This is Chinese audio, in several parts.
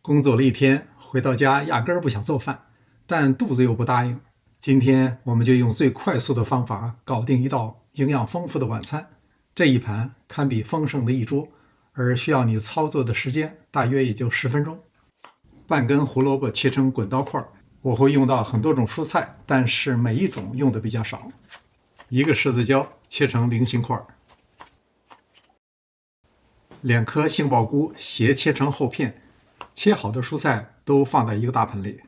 工作了一天，回到家压根儿不想做饭，但肚子又不答应。今天我们就用最快速的方法搞定一道营养丰富的晚餐。这一盘堪比丰盛的一桌，而需要你操作的时间大约也就10分钟。半根胡萝卜切成滚刀块，我会用到很多种蔬菜，但是每一种用的比较少。一个柿子椒切成菱形块，2颗杏鲍菇斜切成厚片，切好的蔬菜都放在一个大盆里。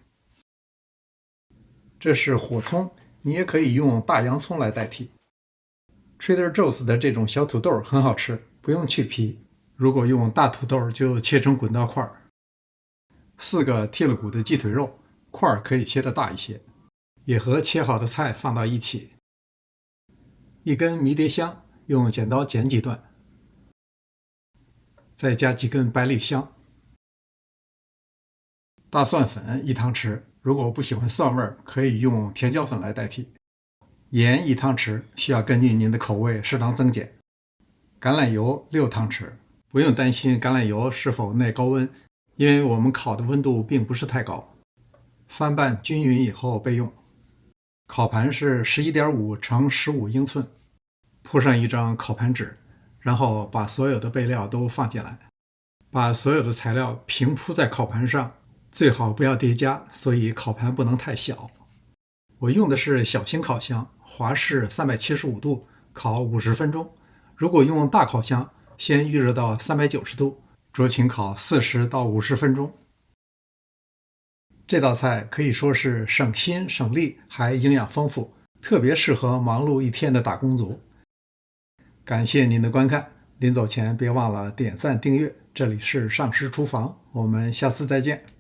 这是火葱，你也可以用大洋葱来代替。Trader Joe's 的这种小土豆很好吃，不用去皮。如果用大土豆就切成滚刀块。4个剔了骨的鸡腿肉，块可以切得大一些，也和切好的菜放到一起。1根迷迭香，用剪刀剪几段，再加几根百里香。大蒜粉1汤匙，如果不喜欢蒜味儿，可以用甜椒粉来代替。盐1汤匙，需要根据您的口味适当增减。橄榄油6汤匙，不用担心橄榄油是否耐高温，因为我们烤的温度并不是太高。翻拌均匀以后备用。烤盘是11.5乘15英寸，铺上一张烤盘纸，然后把所有的备料都放进来，把所有的材料平铺在烤盘上，最好不要叠加，所以烤盘不能太小。我用的是小型烤箱，华氏375度，烤50分钟。如果用大烤箱，先预热到390度，酌情烤40到50分钟。这道菜可以说是省心省力，还营养丰富，特别适合忙碌一天的打工族。感谢您的观看，临走前别忘了点赞订阅。这里是上师厨房，我们下次再见。